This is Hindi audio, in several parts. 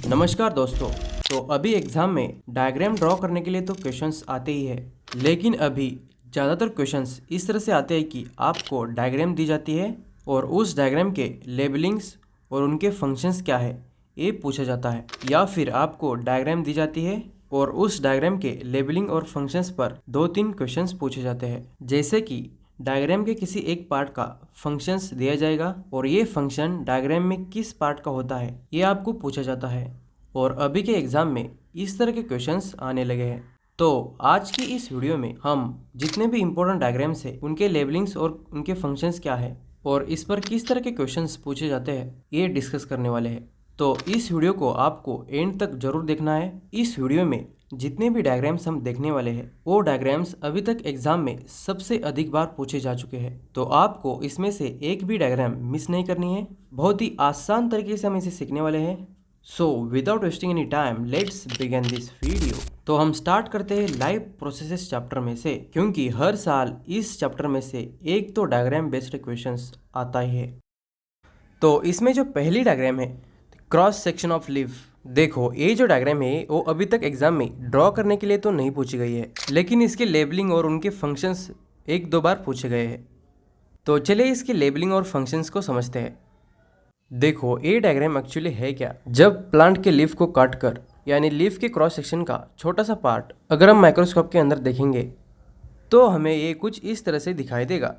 नमस्कार दोस्तों। तो अभी एग्जाम में डायग्राम ड्रॉ करने के लिए तो क्वेश्चंस आते ही है, लेकिन अभी ज़्यादातर क्वेश्चंस इस तरह से आते हैं कि आपको डायग्राम दी जाती है और उस डायग्राम के लेबलिंग्स और उनके फंक्शंस क्या है ये पूछा जाता है, या फिर आपको डायग्राम दी जाती है और उस डायग्राम के लेबलिंग और फंक्शंस पर 2-3 क्वेश्चंस पूछे जाते हैं। जैसे कि डायग्राम के किसी एक पार्ट का फंक्शंस दिया जाएगा और ये फंक्शन डायग्राम में किस पार्ट का होता है ये आपको पूछा जाता है, और अभी के एग्जाम में इस तरह के क्वेश्चंस आने लगे हैं। तो आज की इस वीडियो में हम जितने भी इम्पोर्टेंट डायग्राम्स है उनके लेबलिंग्स और उनके फंक्शंस क्या है और इस पर किस तरह के क्वेश्चंस पूछे जाते हैं ये डिस्कस करने वाले हैं। तो इस वीडियो को आपको एंड तक जरूर देखना है। इस वीडियो में जितने भी डायग्राम्स हम देखने वाले हैं वो डायग्राम्स अभी तक एग्जाम में सबसे अधिक बार पूछे जा चुके हैं, तो आपको इसमें से एक भी डायग्राम मिस नहीं करनी है। बहुत ही आसान तरीके से हम इसे सीखने वाले हैं। So without wasting any time let's begin this video. तो हम स्टार्ट करते हैं लाइव प्रोसेसेस चैप्टर में से, क्योंकि हर साल इस चैप्टर में से एक तो डायग्राम बेस्ड क्वेश्चंस आता ही है। तो इसमें जो पहली डायग्राम है क्रॉस सेक्शन ऑफ लीफ, देखो ये जो डायग्राम है वो अभी तक एग्जाम में ड्रॉ करने के लिए तो नहीं पूछी गई है, लेकिन इसके लेबलिंग और उनके फंक्शंस 1-2 बार पूछे गए हैं। तो चलिए इसके लेबलिंग और फंक्शंस को समझते हैं। देखो ये डायग्राम एक्चुअली है क्या, जब प्लांट के लीफ को काट कर यानी लीफ के क्रॉस सेक्शन का छोटा सा पार्ट अगर हम माइक्रोस्कोप के अंदर देखेंगे तो हमें ये कुछ इस तरह से दिखाई देगा।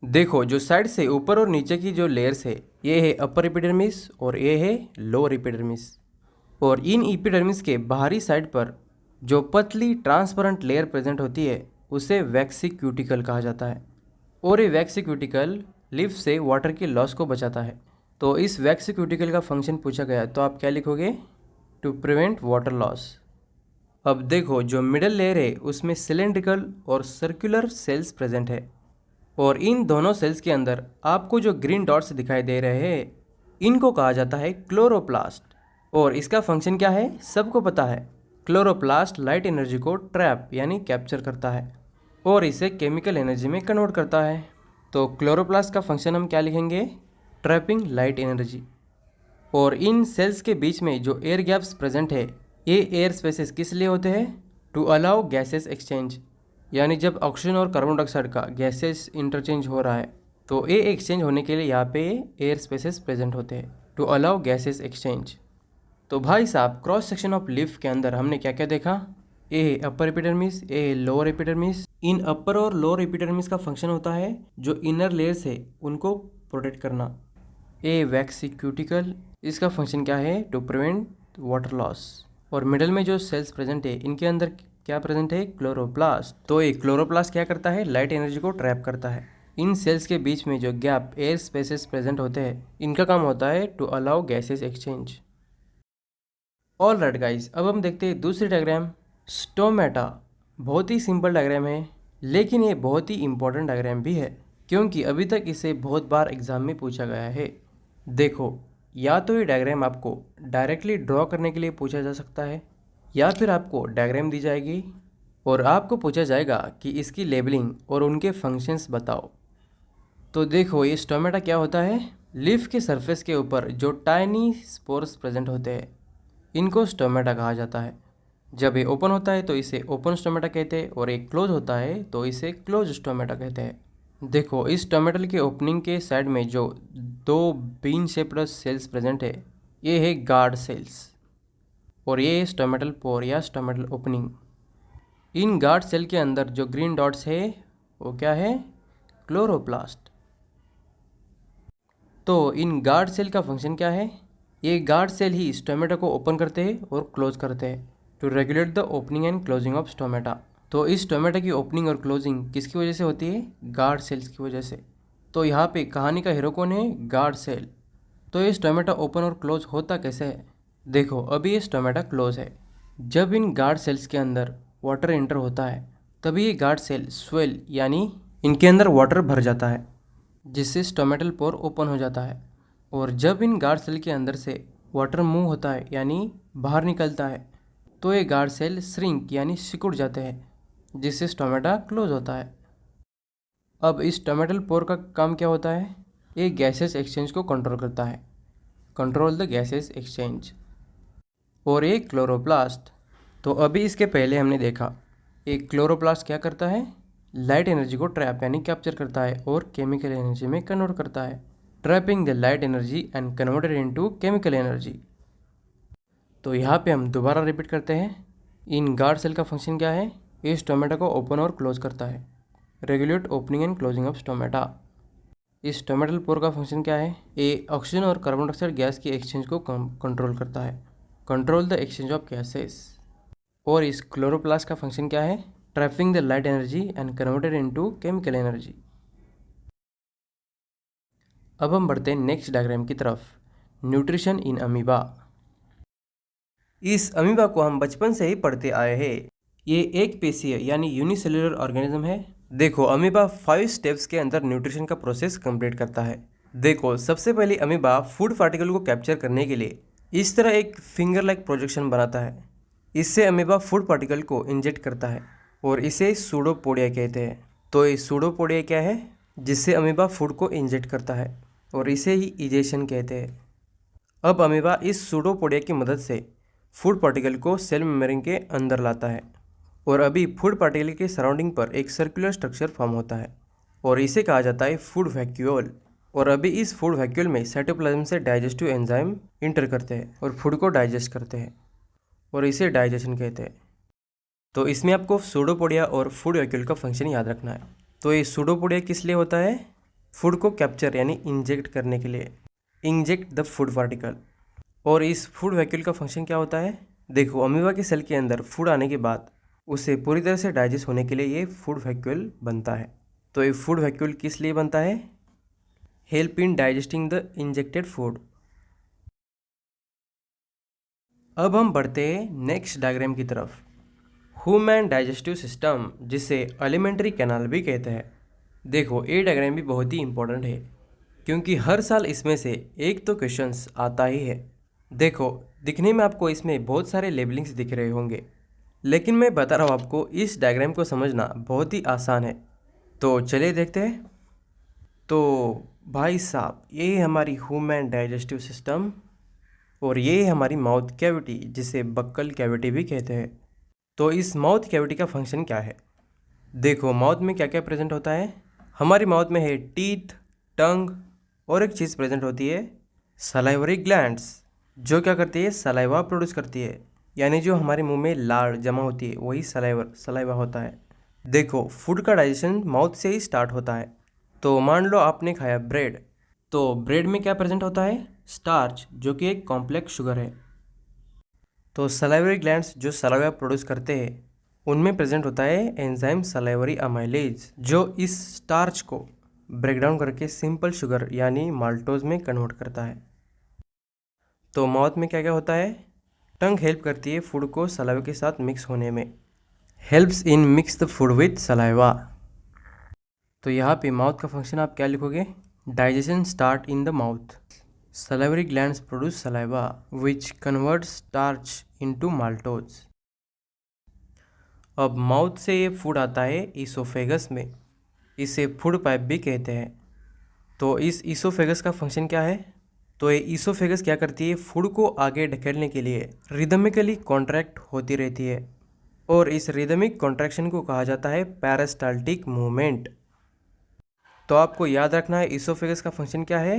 देखो जो साइड से ऊपर और नीचे की जो लेयर्स है ये है अपर एपिडर्मिस और ये है लोअर एपिडर्मिस, और इन एपिडर्मिस के बाहरी साइड पर जो पतली ट्रांसपेरेंट लेयर प्रेजेंट होती है उसे वैक्सी क्यूटिकल कहा जाता है, और ये वैक्सी क्यूटिकल लीफ से वाटर की लॉस को बचाता है। तो इस वैक्सी क्यूटिकल का फंक्शन पूछा गया तो आप क्या लिखोगे, टू प्रिवेंट वाटर लॉस। अब देखो जो मिडल लेयर है उसमें सिलेंड्रिकल और सर्कुलर सेल्स प्रेजेंट है, और इन दोनों सेल्स के अंदर आपको जो ग्रीन डॉट्स दिखाई दे रहे हैं इनको कहा जाता है क्लोरोप्लास्ट, और इसका फंक्शन क्या है सबको पता है। क्लोरोप्लास्ट लाइट एनर्जी को ट्रैप यानी कैप्चर करता है और इसे केमिकल एनर्जी में कन्वर्ट करता है। तो क्लोरोप्लास्ट का फंक्शन हम क्या लिखेंगे, ट्रैपिंग लाइट एनर्जी। और इन सेल्स के बीच में जो एयर गैप्स प्रेजेंट है ये एयर स्पेसेस किस लिए होते हैं, टू अलाउ गैसेस एक्सचेंज, यानी जब ऑक्सीजन और कार्बन डाइऑक्साइड का गैसेस इंटरचेंज हो रहा है तो ये एक्सचेंज होने के लिए यहाँ पे एयर स्पेसेस प्रेजेंट होते हैं, टू अलाउ गैसेस एक्सचेंज। तो भाई साहब क्रॉस सेक्शन ऑफ लीफ के अंदर हमने क्या क्या देखा, ए है अपर एपिडर्मिस, ए है लोअर एपिडर्मिस। इन अपर और लोअर एपिडर्मिस का फंक्शन होता है जो इनर लेयर्स है उनको प्रोटेक्ट करना। ए वैक्सी क्यूटिकल, इसका फंक्शन क्या है, टू प्रिवेंट वाटर लॉस। और मिडल में जो सेल्स प्रेजेंट है इनके अंदर क्या प्रेजेंट है, क्लोरोप्लास्ट। तो ये क्लोरोप्लास्ट क्या करता है, लाइट एनर्जी को ट्रैप करता है। इन सेल्स के बीच में जो गैप एयर स्पेसेस प्रेजेंट होते हैं इनका काम होता है to allow gases exchange. All right guys, अब हम देखते हैं दूसरी डायग्राम, स्टोमेटा। बहुत ही सिंपल डायग्राम है, लेकिन ये बहुत ही इंपॉर्टेंट डायग्राम भी है क्योंकि अभी तक इसे बहुत बार एग्जाम में पूछा गया है। देखो या तो ये डायग्राम आपको डायरेक्टली ड्रॉ करने के लिए पूछा जा सकता है, या फिर आपको डायग्राम दी जाएगी और आपको पूछा जाएगा कि इसकी लेबलिंग और उनके फंक्शंस बताओ। तो देखो ये स्टोमेटा क्या होता है, लीफ के सरफेस के ऊपर जो टाइनी स्पोर्स प्रेजेंट होते हैं इनको स्टोमेटा कहा जाता है। जब ये ओपन होता है तो इसे ओपन स्टोमेटा कहते हैं, और एक क्लोज होता है तो इसे क्लोज स्टोमेटा कहते हैं। देखो इस स्टोमेटल के ओपनिंग के साइड में जो 2 बीन शेप्ड सेल्स प्रेजेंट है ये है गार्ड सेल्स, और ये है स्टोमेटल पोर या स्टोमेटल ओपनिंग। इन गार्ड सेल के अंदर जो ग्रीन डॉट्स है वो क्या है, क्लोरोप्लास्ट। तो इन गार्ड सेल का फंक्शन क्या है, ये गार्ड सेल ही स्टोमेटा को ओपन करते हैं और क्लोज करते हैं, to regulate the opening and closing of stomata. तो इस स्टोमेटा की ओपनिंग और क्लोजिंग किसकी वजह से होती है, गार्ड सेल्स की वजह से। तो यहाँ पे कहानी का हीरो कौन है, गार्ड सेल। तो ये स्टोमेटा ओपन और क्लोज होता कैसे है, देखो अभी ये स्टोमेटा क्लोज है। जब इन गार्ड सेल्स के अंदर वाटर एंटर होता है तभी ये गार्ड सेल स्वेल यानी इनके अंदर वाटर भर जाता है, जिससे स्टोमेटल पोर ओपन हो जाता है। और जब इन गार्ड सेल के अंदर से वाटर मूव होता है यानी बाहर निकलता है तो ये गार्ड सेल श्रिंक यानी सिकुड़ जाते हैं, जिससे स्टोमेटा क्लोज होता है। अब इस स्टोमेटल पोर का काम क्या होता है, ये गैसेस एक्सचेंज को कंट्रोल करता है, कंट्रोल द गैसेस एक्सचेंज। और एक क्लोरोप्लास्ट। तो अभी इसके पहले हमने देखा एक क्लोरोप्लास्ट क्या करता है, लाइट एनर्जी को ट्रैप यानी कैप्चर करता है और केमिकल एनर्जी में कन्वर्ट करता है, trapping the light energy and converted into chemical energy. तो यहाँ पे हम दोबारा रिपीट करते हैं। इन गार्ड सेल का फंक्शन क्या है, इस टोमेटो को ओपन और क्लोज करता है, regulate opening and closing of stomata. इस टोमेटल पोर का फंक्शन क्या है, ए ऑक्सीजन और कार्बन डाइऑक्साइड गैस की एक्सचेंज को कंट्रोल करता है, control the exchange of gases. और इस क्लोरोप्लास्ट का फंक्शन क्या है, trapping the light energy and converted into chemical energy. अब हम बढ़ते हैं नेक्स्ट डायग्राम की तरफ, न्यूट्रिशन इन अमीबा। इस अमीबा को हम बचपन से ही पढ़ते आए हैं। ये एक पेशीय यानी यूनिसेल्युलर ऑर्गेनिज्म है। देखो अमीबा 5 स्टेप्स के अंदर न्यूट्रिशन का प्रोसेस कंप्लीट करता है। देखो सबसे पहले अमीबा फूड पार्टिकल को कैप्चर करने के लिए इस तरह एक फिंगर लाइक प्रोजेक्शन बनाता है। इससे अमीबा फूड पार्टिकल को इंजेक्ट करता है और इसे सूडोपोडिया कहते हैं। तो ये सूडोपोडिया क्या है, जिससे अमीबा फूड को इंजेक्ट करता है और इसे ही इजेशन कहते हैं। अब अमीबा इस सूडोपोडिया की मदद से फूड पार्टिकल को सेल मेम्ब्रेन के अंदर लाता है और अभी फूड पार्टिकल के सराउंडिंग पर एक सर्कुलर स्ट्रक्चर फॉर्म होता है और इसे कहा जाता है फूड वैक्यूल। और अभी इस फूड वैक्यूल में साइटोप्लाज्म से डाइजेस्टिव एंजाइम इंटर करते हैं और फूड को डाइजेस्ट करते हैं और इसे डाइजेशन कहते हैं। तो इसमें आपको सूडोपोडिया और फूड वैक्यूल का फंक्शन याद रखना है। तो ये सूडोपोडिया किस लिए होता है, फूड को कैप्चर यानी इंजेक्ट करने के लिए, इंजेक्ट द फूड पार्टिकल। और इस फूड वैक्यूल का फंक्शन क्या होता है, देखो अमीबा के सेल के अंदर फूड आने के बाद उसे पूरी तरह से डाइजेस्ट होने के लिए ये फूड वैक्यूल बनता है। तो ये फूड वैक्यूल किस लिए बनता है, help in digesting the injected food. अब हम बढ़ते हैं नेक्स्ट डायग्राम की तरफ, ह्यूमन डाइजेस्टिव सिस्टम, जिसे एलिमेंट्री कैनाल भी कहते हैं। देखो ये डायग्राम भी बहुत ही इंपॉर्टेंट है क्योंकि हर साल इसमें से एक तो क्वेश्चंस आता ही है। देखो दिखने में आपको इसमें बहुत सारे लेबलिंग्स दिख रहे होंगे, लेकिन मैं बता रहा हूँ आपको इस डायग्राम को समझना बहुत ही आसान है। तो चलिए देखते हैं। तो भाई साहब ये है हमारी ह्यूमन डाइजेस्टिव सिस्टम और ये है हमारी माउथ कैविटी, जिसे बक्कल कैविटी भी कहते हैं। तो इस माउथ कैविटी का फंक्शन क्या है, देखो माउथ में क्या क्या प्रेजेंट होता है, हमारी माउथ में है टीथ, टंग और एक चीज़ प्रेजेंट होती है सलाइवरी ग्लैंड्स, जो क्या करती है सलाइवा प्रोड्यूस करती है, यानी जो हमारे मुंह में लार जमा होती है वही सलाइवा होता है। देखो फूड का डाइजेशन माउथ से ही स्टार्ट होता है। तो मान लो आपने खाया ब्रेड, तो ब्रेड में क्या प्रेजेंट होता है, स्टार्च, जो कि एक कॉम्प्लेक्स शुगर है। तो सलाइवरी ग्लैंड्स जो सलाइवा प्रोड्यूस करते हैं उनमें प्रेजेंट होता है एंजाइम सलाइवरी अमाइलेज, जो इस स्टार्च को ब्रेक डाउन करके सिंपल शुगर यानी माल्टोज में कन्वर्ट करता है। तो माउथ में क्या क्या होता है, टंग हेल्प करती है फूड को सलाइवा के साथ मिक्स होने में, helps in mix the food with saliva. तो यहाँ पे माउथ का फंक्शन आप क्या लिखोगे, digestion start in the mouth, salivary glands produce saliva which convert starch into maltose. अब माउथ से ये फूड आता है ईसोफेगस में, इसे फूड पाइप भी कहते हैं। तो इस ईसोफेगस का फंक्शन क्या है, तो ये ईसोफेगस क्या करती है, फूड को आगे ढकेलने के लिए रिदमिकली कॉन्ट्रैक्ट होती रहती है और इस रिदमिक कॉन्ट्रैक्शन को कहा जाता है पेरिस्टाल्टिक मूवमेंट। तो आपको याद रखना है ईसोफेगस का फंक्शन क्या है,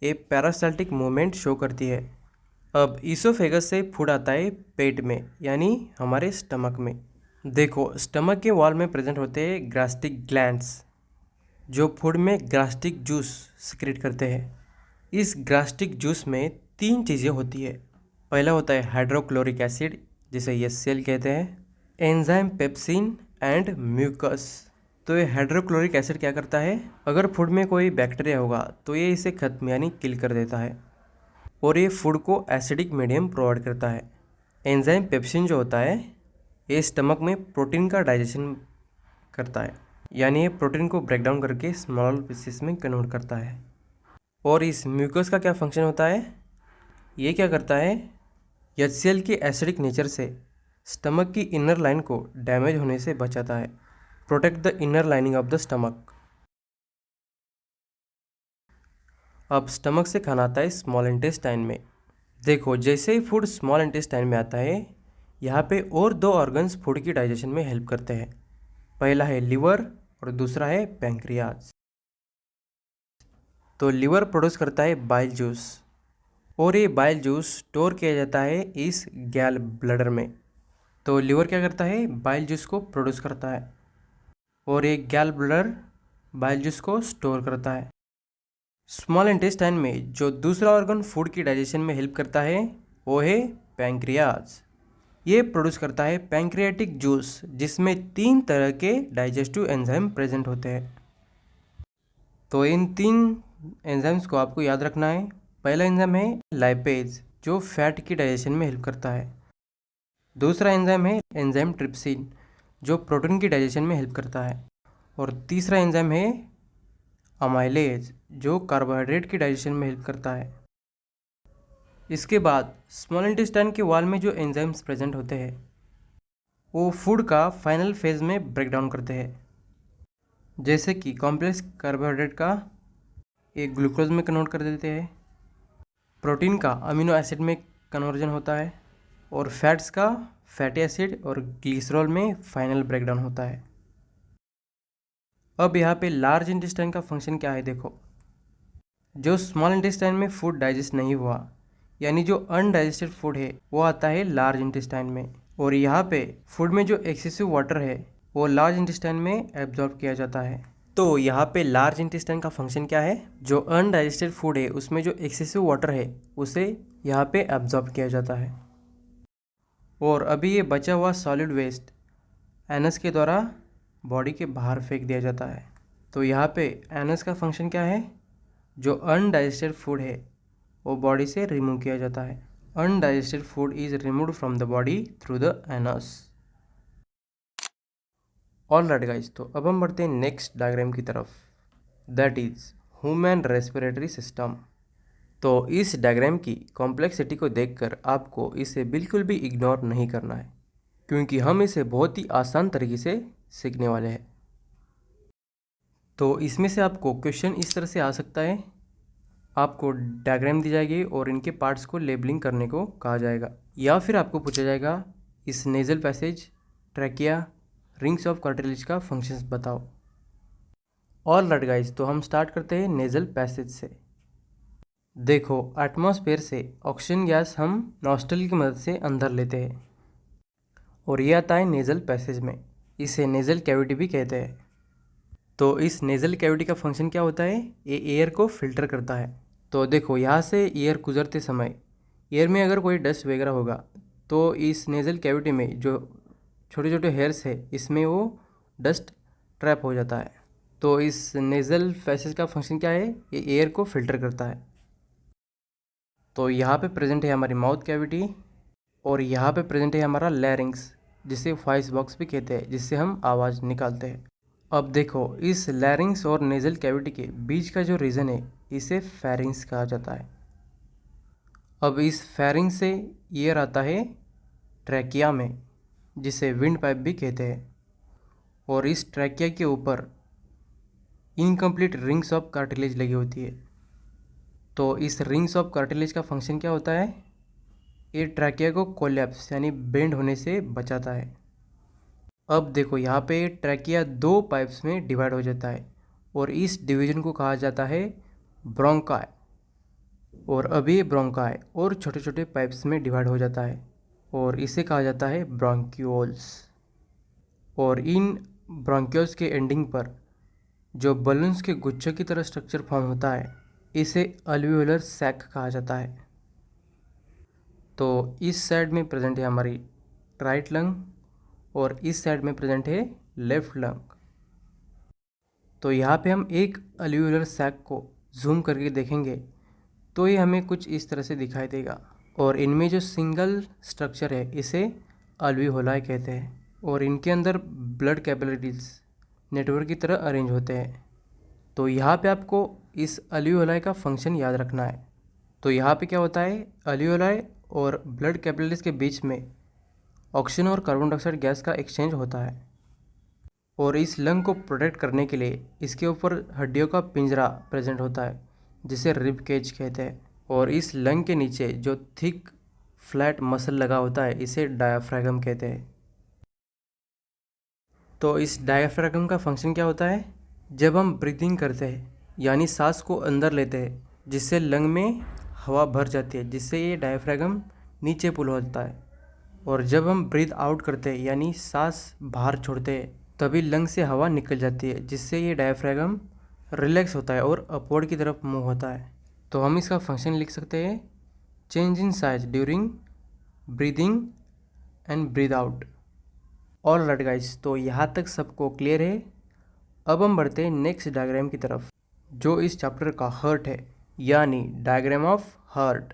ये पेरिस्टाल्टिक मूवमेंट शो करती है। अब ईसोफेगस से फूड आता है पेट में यानी हमारे स्टमक में। देखो स्टमक के वॉल में प्रेजेंट होते हैं ग्रास्टिक ग्लैंड्स, जो फूड में ग्रास्टिक जूस सिक्रेट करते हैं। इस ग्रास्टिक जूस में 3 चीज़ें होती है, पहला होता है हाइड्रोक्लोरिक एसिड, जिसे HCl कहते हैं, एंजाइम पेप्सिन एंड म्यूकस। तो ये हाइड्रोक्लोरिक एसिड क्या करता है, अगर फूड में कोई बैक्टीरिया होगा तो ये इसे खत्म यानी किल कर देता है और ये फूड को एसिडिक मीडियम प्रोवाइड करता है। एंजाइम पेप्सिन जो होता है ये स्टमक में प्रोटीन का डाइजेशन करता है, यानी ये प्रोटीन को ब्रेक डाउन करके स्मॉल पीसेस में कन्वर्ट करता है। और इस म्यूकस का क्या फंक्शन होता है, ये क्या करता है, HCl के एसिडिक नेचर से स्टमक की इनर लाइन को डैमेज होने से बचाता है, protect the inner lining of the stomach. अब स्टमक से खाना आता है स्मॉल इंटेस्टाइन में, देखो, जैसे ही फूड स्मॉल इंटेस्टाइन में आता है, यहाँ पे और दो ऑर्गन्स फूड की डाइजेशन में हेल्प करते हैं। पहला है लिवर और दूसरा है पैंक्रियाज। तो लिवर प्रोड्यूस करता है बाइल जूस और ये बाइल जूस स्टोर किया जाता है इस गैल ब्लडर में। तो लिवर क्या करता है, बाइल जूस को प्रोड्यूस करता है और ये गैल ब्लडर बाइल जूस को स्टोर करता है। स्मॉल इंटेस्टाइन में जो दूसरा ऑर्गन फूड की डाइजेशन में हेल्प करता है वो है पैंक्रियाज। ये प्रोड्यूस करता है पैंक्रियाटिक जूस, जिसमें 3 तरह के डाइजेस्टिव एंजाइम प्रेजेंट होते हैं। तो इन 3 एंजाइम्स को आपको याद रखना है। पहला एंजाइम है लाइपेज, जो फैट की डाइजेशन में हेल्प करता है। दूसरा एंजाइम है एंजाइम ट्रिप्सिन, जो प्रोटीन की डाइजेशन में हेल्प करता है। और तीसरा एंजाइम है अमाइलेज, जो कार्बोहाइड्रेट की डाइजेशन में हेल्प करता है। इसके बाद स्मॉल इंटेस्टाइन के वॉल में जो एंजाइम्स प्रेजेंट होते हैं वो फूड का फाइनल फेज में ब्रेक डाउन करते हैं, जैसे कि कॉम्प्लेक्स कार्बोहाइड्रेट का एक ग्लूकोज में कन्वर्ट कर देते हैं, प्रोटीन का अमीनो एसिड में कन्वर्जन होता है और फैट्स का फैटी एसिड और ग्लिसरॉल में फाइनल ब्रेकडाउन होता है। अब यहाँ पे लार्ज इंटेस्टाइन का फंक्शन क्या है देखो। जो स्मॉल इंटेस्टाइन में फूड डाइजेस्ट नहीं हुआ, यानी जो अनडाइजेस्टेड फूड है, वो आता है लार्ज इंटेस्टाइन में। और यहाँ पे फूड में जो एक्सेसिव वाटर है वो लार्ज इंटेस्टाइन में एब्जॉर्ब किया जाता है। तो यहाँ पे लार्ज इंटेस्टाइन का फंक्शन क्या है, जो अनडाइजेस्टेड फूड है उसमें जो एक्सेसिव वाटर है उसे यहाँ पे एब्जॉर्ब किया जाता है। और अभी ये बचा हुआ सॉलिड वेस्ट एनस के द्वारा बॉडी के बाहर फेंक दिया जाता है। तो यहाँ पे एनस का फंक्शन क्या है, जो अनडाइजेस्टेड फूड है वो बॉडी से रिमूव किया जाता है। Undigested food is removed from the body through the anus. Alright guys, तो अब हम बढ़ते हैं नेक्स्ट डायग्राम की तरफ, that is human respiratory system. तो इस डायग्राम की कॉम्प्लेक्सिटी को देखकर आपको इसे बिल्कुल भी इग्नोर नहीं करना है, क्योंकि हम इसे बहुत ही आसान तरीके से सीखने वाले हैं। तो इसमें से आपको क्वेश्चन इस तरह से आ सकता है, आपको डायग्राम दी जाएगी और इनके पार्ट्स को लेबलिंग करने को कहा जाएगा, या फिर आपको पूछा जाएगा इस nasal passage, trachea, rings of cartilage का फंक्शंस बताओ। ऑलराइट गाइस, तो हम स्टार्ट करते हैं नेजल पैसेज से। देखो, एटमॉस्फेयर से ऑक्सीजन गैस हम नॉस्ट्रल की मदद से अंदर लेते हैं और ये आता है नेजल पैसेज में। इसे नेजल कैविटी भी कहते हैं। तो इस नेजल कैविटी का फंक्शन क्या होता है, ये एयर को फिल्टर करता है। तो देखो, यहाँ से एयर गुजरते समय एयर में अगर कोई डस्ट वगैरह होगा तो इस नेजल कैविटी में जो छोटे छोटे हेयर्स है इसमें वो डस्ट ट्रैप हो जाता है। तो इस नेजल पैसेज का फंक्शन क्या है, ये एयर को फिल्टर करता है। तो यहाँ पे प्रेजेंट है हमारी माउथ कैविटी और यहाँ पे प्रेजेंट है हमारा लैरिंग्स, जिसे वॉइस बॉक्स भी कहते हैं, जिससे हम आवाज़ निकालते हैं। अब देखो, इस लैरिंग्स और नेजल कैविटी के बीच का जो रीजन है इसे फेरिंग्स कहा जाता है। अब इस फेरिंग्स से एयर आता है ट्रैकिया में, जिसे विंड पाइप भी कहते हैं। और इस ट्रैकिया के ऊपर इनकम्प्लीट रिंग्स ऑफ कार्टिलेज लगी होती है। तो इस रिंग्स ऑफ कार्टिलेज का फंक्शन क्या होता है, ये ट्रैकिया को कोलैप्स यानी बेंड होने से बचाता है। अब देखो, यहाँ पे ट्रैकिया 2 पाइप्स में डिवाइड हो जाता है और इस डिवीजन को कहा जाता है ब्रोंकाई। और अभी ये ब्रोंकाई और छोटे छोटे पाइप्स में डिवाइड हो जाता है और इसे कहा जाता है ब्रोंक्यूल्स। और इन ब्रोंक्यूल्स के एंडिंग पर जो बलून्स के गुच्छों की तरह स्ट्रक्चर फॉर्म होता है इसे अल्वियोलर सैक कहा जाता है। तो इस साइड में प्रेजेंट है हमारी राइट लंग और इस साइड में प्रेजेंट है लेफ्ट लंग। तो यहाँ पे हम एक अल्वियोलर सैक को जूम करके देखेंगे तो ये हमें कुछ इस तरह से दिखाई देगा। और इनमें जो सिंगल स्ट्रक्चर है इसे अल्वियोलाई कहते हैं और इनके अंदर ब्लड कैपिलरीज नेटवर्क की तरह अरेंज होते हैं। तो यहाँ पे आपको इस अल्वियोलाई का फंक्शन याद रखना है। तो यहाँ पे क्या होता है, अल्वियोलाई और ब्लड कैपिलरीज के बीच में ऑक्सीजन और कार्बन डाइऑक्साइड गैस का एक्सचेंज होता है और इस लंग को प्रोटेक्ट करने के लिए इसके ऊपर हड्डियों का पिंजरा प्रेजेंट होता है, जिसे रिब केज कहते हैं। और इस लंग के नीचे जो थिक फ्लैट मसल लगा होता है इसे डायाफ्रागम कहते हैं। तो इस डायाफ्रागम का फंक्शन क्या होता है? जब हम ब्रीदिंग करते हैं यानी सांस को अंदर लेते हैं जिससे लंग में हवा भर जाती है, जिससे ये डायाफ्रागम नीचे पुल होता है, और जब हम ब्रीथ आउट करते हैं यानी सांस बाहर छोड़ते हैं तभी लंग से हवा निकल जाती है, जिससे ये डायाफ्रागम रिलैक्स होता है और अपवर्ड की तरफ मूव होता है। तो हम इसका फंक्शन लिख सकते हैं change in size during breathing and breathe out. All right guys, तो यहाँ तक सबको क्लियर है। अब हम बढ़ते हैं नेक्स्ट डायग्राम की तरफ जो इस चैप्टर का हार्ट है, यानी डायग्राम ऑफ हार्ट,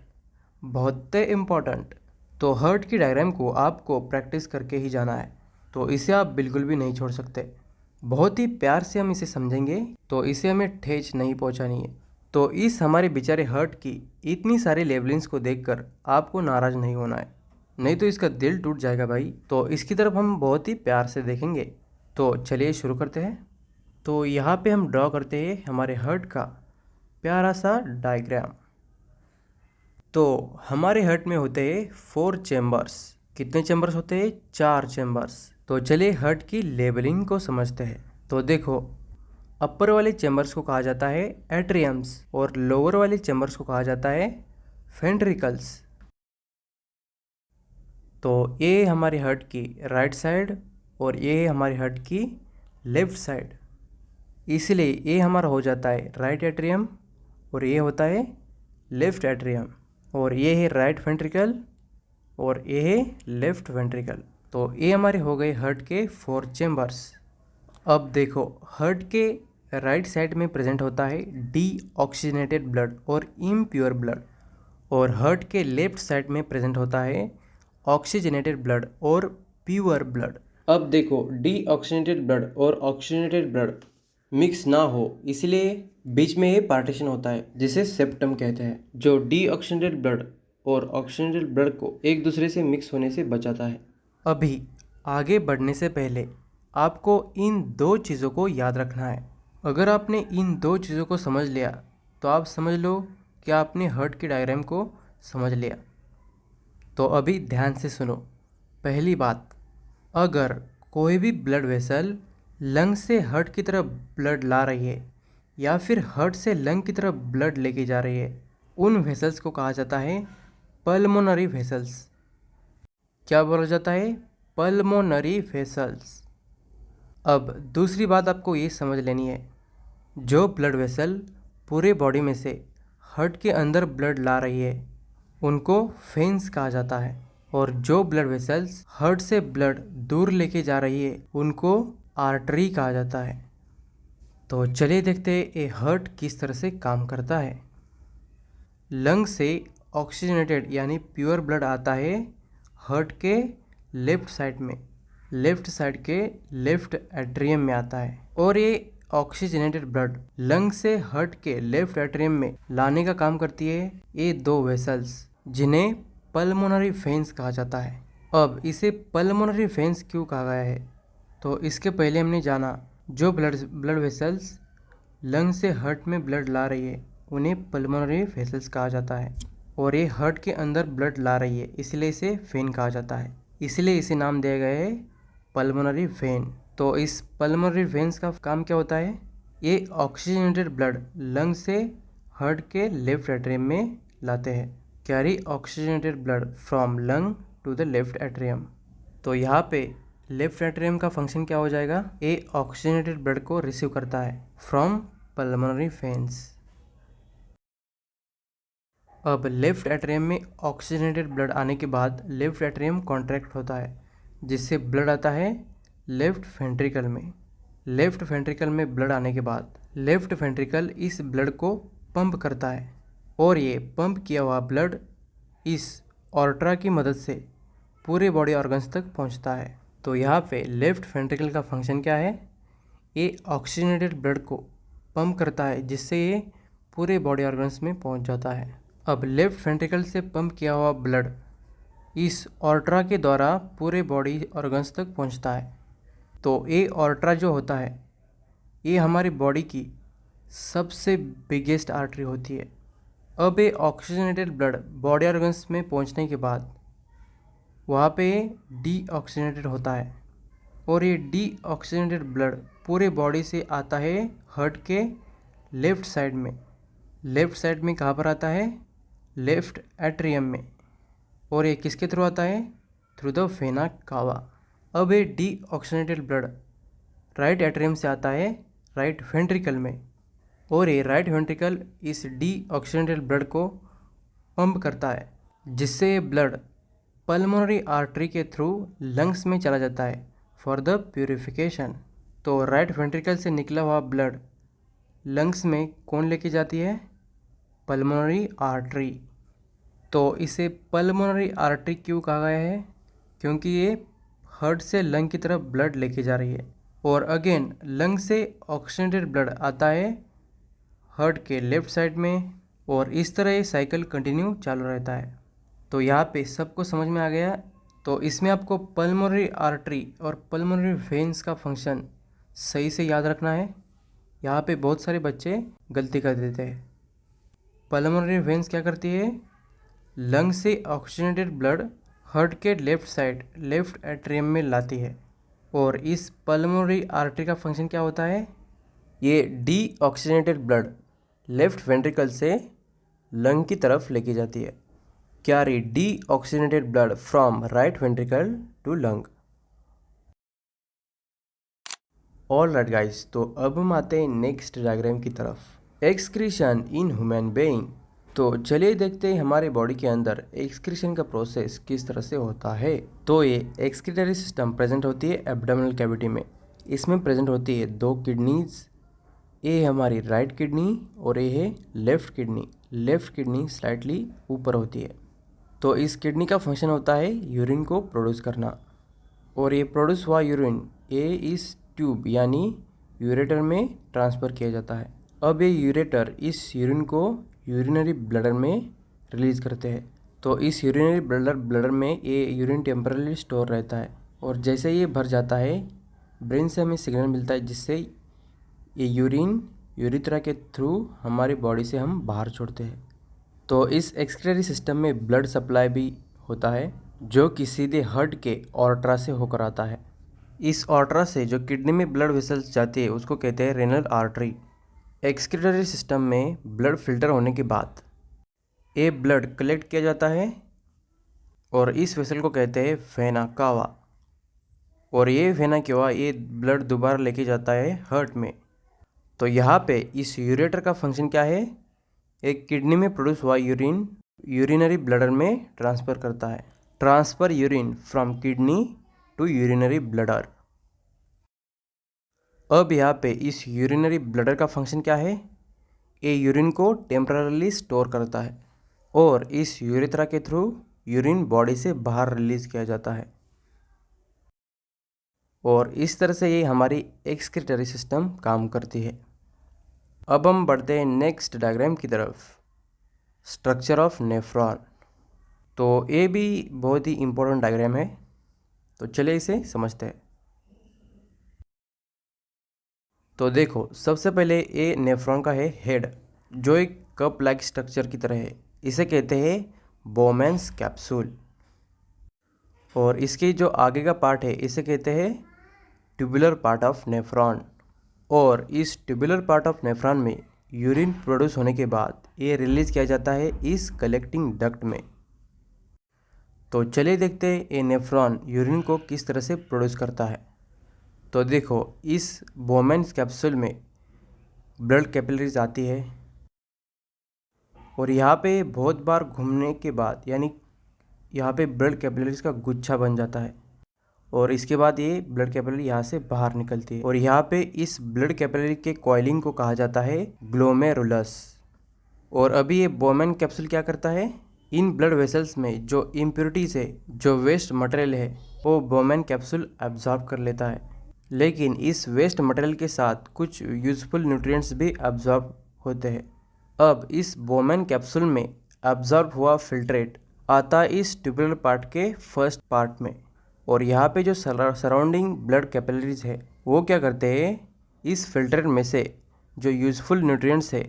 बहुत इम्पॉर्टेंट। तो हार्ट की डायग्राम को आपको प्रैक्टिस करके ही जाना है, तो इसे आप बिल्कुल भी नहीं छोड़ सकते। बहुत ही प्यार से हम इसे समझेंगे, तो इसे हमें ठेच नहीं पहुंचानी है। तो इस हमारे बेचारे हार्ट की इतनी सारी लेवलिंग्स को देखकर आपको नाराज़ नहीं होना है, नहीं तो इसका दिल टूट जाएगा भाई। तो इसकी तरफ हम बहुत ही प्यार से देखेंगे। तो चलिए शुरू करते हैं। तो यहाँ पे हम ड्रॉ करते हैं हमारे हार्ट का प्यारा सा डायग्राम। तो हमारे हार्ट में होते हैं 4 चैम्बर्स। कितने चैम्बर्स होते हैं? 4 चैम्बर्स। तो चलिए हार्ट की लेबलिंग को समझते हैं। तो देखो, अपर वाले चैम्बर्स को कहा जाता है एट्रियम्स और लोअर वाले चैम्बर्स को कहा जाता है वेंट्रिकल्स। तो ये हमारे हार्ट की राइट साइड और ये है हमारे हार्ट की लेफ्ट साइड, इसलिए ये हमारा हो जाता है राइट एट्रियम और ये होता है लेफ्ट एट्रियम, और ये है राइट वेंट्रिकल और ये है लेफ्ट वेंट्रिकल। तो ये हमारे हो गए हार्ट के 4 चैम्बर्स। अब देखो, हार्ट के राइट साइड में प्रेजेंट होता है डीऑक्सीजनेटेड ब्लड और इम्प्योर ब्लड, और हार्ट के लेफ्ट साइड में प्रेजेंट होता है ऑक्सीजनेटेड ब्लड और प्योर ब्लड। अब देखो, डीऑक्सीजनेटेड ब्लड और ऑक्सीजनेटेड ब्लड मिक्स ना हो इसलिए बीच में ये पार्टीशन होता है जिसे सेप्टम कहते हैं, जो डीऑक्सीजनेटेड ब्लड और ऑक्सीजनेटेड ब्लड को एक दूसरे से मिक्स होने से बचाता है। अभी आगे बढ़ने से पहले आपको इन 2 चीज़ों को याद रखना है। अगर आपने इन 2 चीज़ों को समझ लिया तो आप समझ लो कि आपने हार्ट की डायग्राम को समझ लिया। तो अभी ध्यान से सुनो। पहली बात, अगर कोई भी ब्लड वेसल लंग से हार्ट की तरफ ब्लड ला रही है या फिर हार्ट से लंग की तरफ ब्लड लेके जा रही है, उन वेसल्स को कहा जाता है पल्मोनरी वेसल्स। क्या बोला जाता है? Pulmonary vessels. अब दूसरी बात आपको ये समझ लेनी है, जो ब्लड वेसल पूरे बॉडी में से हार्ट के अंदर ब्लड ला रही है उनको वेन्स कहा जाता है, और जो ब्लड वेसल्स हार्ट से ब्लड दूर लेके जा रही है उनको आर्टरी कहा जाता है। तो चलिए देखते हैं ये हार्ट किस तरह से काम करता है। लंग से ऑक्सीजनेटेड यानी प्योर ब्लड आता है हार्ट के लेफ्ट साइड में, लेफ्ट साइड के लेफ्ट एट्रियम में आता है, और ये ऑक्सीजनेटेड ब्लड लंग से हार्ट के लेफ्ट एट्रियम में लाने का काम करती है ये 2 वेसल्स जिन्हें पल्मोनरी वेन्स कहा जाता है। अब इसे पल्मोनरी वेन्स क्यों कहा गया है, तो इसके पहले हमने जाना जो ब्लड वेसल्स लंग से हार्ट में ब्लड ला रही है उन्हें पल्मोनरी वेसल्स कहा जाता है, और ये हार्ट के अंदर ब्लड ला रही है इसलिए इसे वेन कहा जाता है, इसलिए इसे नाम दिया गया है पल्मोनरी वेन। तो इस पल्मोनरी वेन्स का काम क्या होता है? ये ऑक्सीजनेटेड ब्लड लंग से हार्ट के लेफ्ट एट्रियम में लाते हैं, carry oxygenated blood from lung to the left atrium. तो यहाँ पे लेफ्ट एट्रियम का फंक्शन क्या हो जाएगा? ये ऑक्सीजनेटेड ब्लड को रिसीव करता है फ्रॉम पल्मोनरी वेन्स। अब लेफ्ट एट्रियम में ऑक्सीजनेटेड ब्लड आने के बाद लेफ्ट एट्रियम कॉन्ट्रैक्ट होता है जिससे ब्लड आता है लेफ्ट वेंट्रिकल में। लेफ्ट वेंट्रिकल में ब्लड आने के बाद लेफ्ट वेंट्रिकल इस ब्लड को पंप करता है, और ये पंप किया हुआ ब्लड इस ऑर्ट्रा की मदद से पूरे बॉडी ऑर्गन्स तक पहुंचता है। तो यहाँ पे लेफ्ट वेंट्रिकल का फंक्शन क्या है? ये ऑक्सीजनेटेड ब्लड को पंप करता है जिससे ये पूरे बॉडी ऑर्गन्स में पहुंच जाता है। अब लेफ्ट वेंट्रिकल से पंप किया हुआ ब्लड इस ऑर्ट्रा के द्वारा पूरे बॉडी ऑर्गन्स तक पहुंचता है। तो ये ऑर्ट्रा जो होता है ये हमारी बॉडी की सबसे बिगेस्ट आर्टरी होती है, अब ये ऑक्सीजनेटेड ब्लड बॉडी ऑर्गन्स में पहुंचने के बाद वहाँ पे डीऑक्सीजनेटेड होता है और ये डीऑक्सीजनेटेड ब्लड पूरे बॉडी से आता है हार्ट के लेफ़्ट साइड में। लेफ़्ट साइड में कहाँ पर आता है? लेफ़्ट एट्रियम में। और ये किसके थ्रू आता है? Through the vena cava. अब ये डीऑक्सीजनेटेड ब्लड राइट एट्रियम से आता है राइट वेंट्रिकल में और ये राइट वेंट्रिकल इस डीऑक्सीजनेटेड ब्लड को पंप करता है, जिससे ये ब्लड पल्मोनरी आर्टरी के थ्रू लंग्स में चला जाता है फॉर द प्यूरिफिकेशन। तो राइट वेंट्रिकल से निकला हुआ ब्लड लंग्स में कौन लेके जाती है? Pulmonary artery. तो इसे पल्मोनरी आर्टरी क्यों कहा गया है? क्योंकि ये हार्ट से लंग की तरफ ब्लड लेके जा रही है और अगेन लंग से ऑक्सीजनेटेड ब्लड आता है हार्ट के लेफ़्ट साइड में और इस तरह ये साइकिल कंटिन्यू चालू रहता है। तो यहाँ पे सबको समझ में आ गया। तो इसमें आपको पल्मोनरी आर्टरी और पल्मोनरी वेन्स का फंक्शन सही से याद रखना है। यहाँ पे बहुत सारे बच्चे गलती कर देते हैं। पल्मोनरी वेन्स क्या करती है? लंग से ऑक्सीजनेटेड ब्लड हार्ट के लेफ़्ट साइड लेफ़्ट एट्रियम में लाती है और इस पल्मोनरी आर्टरी का फंक्शन क्या होता है? ये डीऑक्सीजनेटेड ब्लड लेफ़्ट वेंट्रिकल से लंग की तरफ लेके जाती है। Carry deoxygenated blood from right ventricle to lung. All right guys, तो अब हम आते हैं नेक्स्ट डायग्राम की तरफ। Excretion in human being. तो चलिए देखते हैं हमारे बॉडी के अंदर एक्सक्रीशन का प्रोसेस किस तरह से होता है। तो ये एक्सक्रीटरी सिस्टम प्रेजेंट होती है एब्डोमिनल कैविटी में। इसमें प्रेजेंट होती है 2 किडनीज। ये है हमारी राइट किडनी और ये है left kidney. Left kidney slightly ऊपर होती है। तो इस किडनी का फंक्शन होता है यूरिन को प्रोड्यूस करना और ये प्रोड्यूस हुआ यूरिन ये इस ट्यूब यानी यूरेटर में ट्रांसफ़र किया जाता है। अब ये यूरेटर इस यूरिन को यूरिनरी ब्लडर में रिलीज़ करते हैं। तो इस यूरिनरी ब्लडर में ये यूरिन टेम्परली स्टोर रहता है और जैसे ये भर जाता है ब्रेन से हमें सिग्नल मिलता है, जिससे ये यूरिन यूरिथ्रा के थ्रू हमारी बॉडी से हम बाहर छोड़ते हैं। तो इस एक्सक्रीटरी सिस्टम में ब्लड सप्लाई भी होता है जो कि सीधे हार्ट के ऑर्ट्रा से होकर आता है। इस ऑर्ट्रा से जो किडनी में ब्लड वेसल्स जाती है उसको कहते हैं रेनल आर्टरी। एक्सक्रीटरी सिस्टम में ब्लड फिल्टर होने के बाद ये ब्लड कलेक्ट किया जाता है और इस वेसल को कहते हैं वेना कावा और ये वेना कावा ये ब्लड दोबारा लेके जाता है हार्ट में। तो यहाँ पे इस यूरेटर का फंक्शन क्या है? एक किडनी में प्रोड्यूस हुआ यूरिन यूरिनरी ब्लडर में ट्रांसफ़र करता है। Transfer urine from kidney to urinary bladder. अब यहाँ पे इस यूरिनरी ब्लडर का फंक्शन क्या है? ये यूरिन को टेम्परली स्टोर करता है और इस यूरेथ्रा के थ्रू यूरिन बॉडी से बाहर रिलीज़ किया जाता है और इस तरह से ये हमारी एक्सक्रीटरी सिस्टम काम करती है। अब हम बढ़ते हैं नेक्स्ट डायग्राम की तरफ, स्ट्रक्चर ऑफ नेफ्रॉन। तो ये भी बहुत ही इम्पोर्टेंट डायग्राम है, तो चलिए इसे समझते हैं। तो देखो, सबसे पहले ये नेफ्रॉन का है हेड, जो एक कप लाइक स्ट्रक्चर की तरह है। इसे कहते हैं बोमेन्स कैप्सूल। और इसके जो आगे का पार्ट है इसे कहते हैं ट्यूबुलर पार्ट ऑफ नेफ्रॉन। और इस ट्यूबुलर पार्ट ऑफ नेफ्रॉन में यूरिन प्रोड्यूस होने के बाद ये रिलीज़ किया जाता है इस कलेक्टिंग डक्ट में। तो चलिए देखते हैं ये नेफ्रॉन यूरिन को किस तरह से प्रोड्यूस करता है। तो देखो, इस बोमेन्स कैप्सूल में ब्लड कैपिलरीज आती है और यहाँ पे बहुत बार घूमने के बाद यानी यहाँ पे ब्लड कैपिलरीज का गुच्छा बन जाता है और इसके बाद ये ब्लड कैपिलरी यहाँ से बाहर निकलती है और यहाँ पे इस ब्लड कैपिलरी के कॉइलिंग को कहा जाता है ग्लोमेरुलस। और अभी ये बोमेन कैप्सूल क्या करता है? इन ब्लड वेसल्स में जो इम्प्योरिटीज़ है, जो वेस्ट मटेरियल है, वो बोमेन कैप्सूल एब्जॉर्ब कर लेता है। लेकिन इस वेस्ट मटेरियल के साथ कुछ यूजफुल न्यूट्रिएंट्स भी एब्जॉर्ब होते हैं। अब इस बोमेन कैप्सूल में एब्जॉर्ब हुआ फिल्ट्रेट आता है इस ट्यूबुलर पार्ट के फर्स्ट पार्ट में और यहाँ पे जो सराउंडिंग ब्लड कैपिलरीज है वो क्या करते हैं? इस फिल्ट्रेट में से जो यूजफुल न्यूट्रिएंट्स है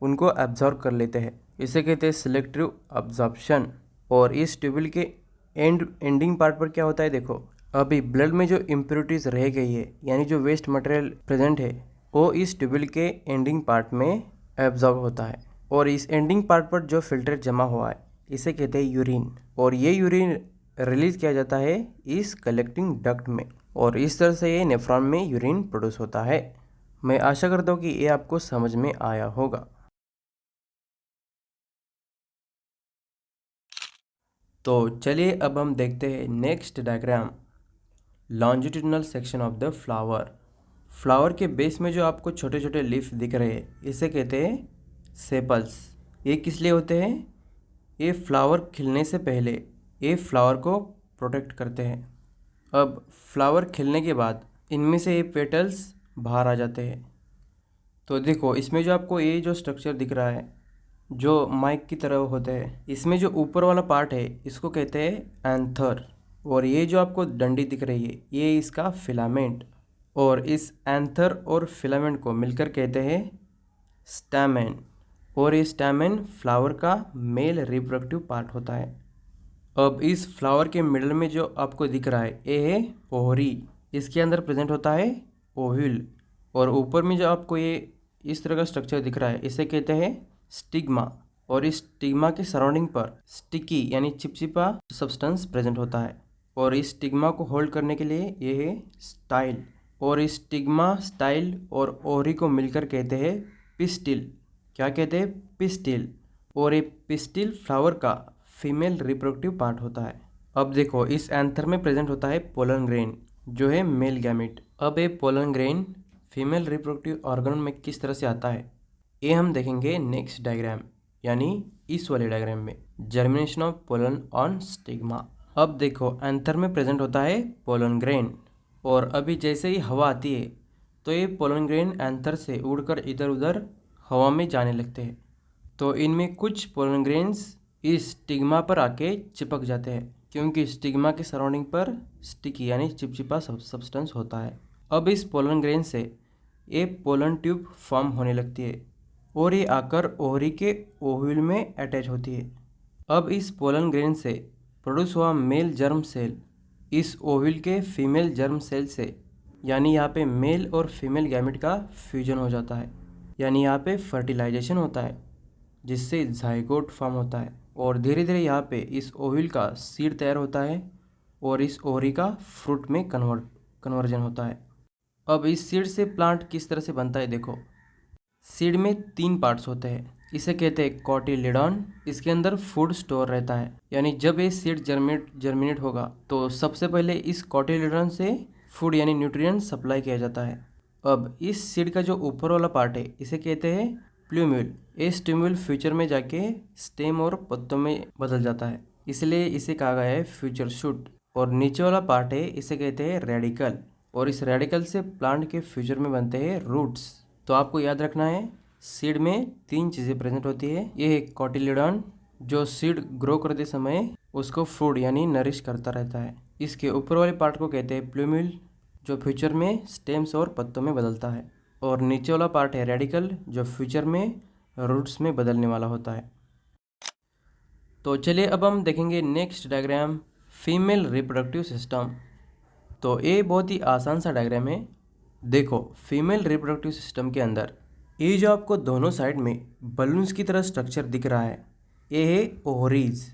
उनको एब्जॉर्ब कर लेते हैं इसे कहते हैं सिलेक्टिव अब्जॉर्प्शन। और इस ट्यूबुल के एंडिंग पार्ट पर क्या होता है देखो, अभी ब्लड में जो इम्प्योरिटीज रह गई है यानी जो वेस्ट मटेरियल प्रेजेंट है वो इस ट्यूबुल के एंडिंग पार्ट में एब्जॉर्ब होता है। और इस एंडिंग पार्ट पर जो फिल्टर जमा हुआ है इसे कहते हैं यूरिन। और ये यूरिन रिलीज किया जाता है इस कलेक्टिंग डक्ट में, और इस तरह से ये नेफ्रॉन में यूरिन प्रोड्यूस होता है। मैं आशा करता हूँ कि ये आपको समझ में आया होगा। तो चलिए अब हम देखते हैं next diagram, longitudinal section of the flower. Flower के बेस में जो आपको छोटे छोटे लीफ दिख रहे हैं इसे कहते हैं सेपल्स। ये किस लिए होते हैं? ये फ्लावर खिलने से पहले ये फ्लावर को प्रोटेक्ट करते हैं। अब फ्लावर खिलने के बाद इनमें से ये पेटल्स बाहर आ जाते हैं। तो देखो इसमें जो आपको ये जो स्ट्रक्चर दिख रहा है जो माइक की तरह होते हैं, इसमें जो ऊपर वाला पार्ट है इसको कहते हैं एंथर। और ये जो आपको डंडी दिख रही है ये इसका फिलामेंट। और इस एंथर और फिलामेंट को मिलकर कहते हैं स्टैमेन। और ये स्टैमेन फ्लावर का मेल रिप्रोडक्टिव पार्ट होता है। अब इस फ्लावर के मिडल में जो आपको दिख रहा है ये है ओहरी। इसके अंदर प्रेजेंट होता है ओव्यूल। और ऊपर में जो आपको ये इस तरह का स्ट्रक्चर दिख रहा है इसे कहते हैं स्टिग्मा। और इस स्टिग्मा के सराउंडिंग पर स्टिकी यानी चिपचिपा सब्सटेंस प्रेजेंट होता है। और इस स्टिग्मा को होल्ड करने के लिए ये है स्टाइल। और इस स्टिग्मा, स्टाइल और ओहरी को मिलकर कहते हैं पिस्टिल। क्या कहते हैं? पिस्टिल। और ये पिस्टिल फ्लावर का फीमेल रिप्रोडक्टिव पार्ट होता है। अब देखो इस एंथर में प्रेजेंट होता है पोलन ग्रेन जो है मेल गैमेट। अब ये pollen grain female reproductive organ में किस तरह से आता है ये हम देखेंगे नेक्स्ट डायग्राम, यानी इस वाले डायग्राम में, germination of pollen on stigma. अब देखो एंथर में प्रेजेंट होता है पोलन ग्रेन। और अभी जैसे ही हवा आती है तो ये पोलन ग्रेन एंथर से उड़कर इधर उधर हवा में जाने लगते हैं। तो इनमें कुछ पोलन ग्रेन्स इस स्टिग्मा पर आके चिपक जाते हैं क्योंकि स्टिग्मा के सराउंडिंग पर स्टिकी यानी चिपचिपा सब्सटेंस होता है। अब इस पोलन ग्रेन से ये पोलन ट्यूब फॉर्म होने लगती है और ये आकर ओहरी के ओव्यूल में अटैच होती है। अब इस पोलन ग्रेन से प्रोड्यूस हुआ मेल जर्म सेल इस ओव्यूल के फीमेल जर्म सेल से, यानी यहाँ पे मेल और फीमेल गैमेट का फ्यूजन हो जाता है, यानी यहाँ पे फर्टिलाइजेशन होता है जिससे जाइगोट फॉर्म होता है। और धीरे धीरे यहाँ पे इस ओव्यूल का सीड तैयार होता है और इस ओवरी का फ्रूट में कन्वर्जन होता है। अब इस सीड से प्लांट किस तरह से बनता है देखो, सीड में 3 पार्ट्स होते हैं। इसे कहते हैं कॉटिलिडॉन। इसके अंदर फूड स्टोर रहता है, यानी जब ये सीड जर्मिनेट होगा तो सबसे पहले इस कॉटिलिडॉन से फूड यानी न्यूट्रिएंट सप्लाई किया जाता है। अब इस सीड का जो ऊपर वाला पार्ट है इसे कहते हैं प्लूम्यूल। ये स्टिम्यूल फ्यूचर में जाके स्टेम और पत्तों में बदल जाता है, इसलिए इसे कहा गया है फ्यूचर शूट। और नीचे वाला पार्ट है इसे कहते हैं रेडिकल। और इस रेडिकल से प्लांट के फ्यूचर में बनते हैं रूट्स। तो आपको याद रखना है सीड में 3 चीज़ें प्रेजेंट होती है। ये है कॉटिलिडॉन जो सीड ग्रो करते समय उसको फूड यानी नरिश करता रहता है। इसके ऊपर वाले पार्ट को कहते हैं प्लूम्यूल जो फ्यूचर में स्टेम्स और पत्तों में बदलता है। और नीचे वाला पार्ट है रेडिकल जो फ्यूचर में रूट्स में बदलने वाला होता है। तो चलिए अब हम देखेंगे next diagram, female reproductive system. तो ये बहुत ही आसान सा डायग्राम है। देखो फीमेल रिप्रोडक्टिव सिस्टम के अंदर ये जो आपको दोनों साइड में बलून्स की तरह स्ट्रक्चर दिख रहा है ये है ओवरीज।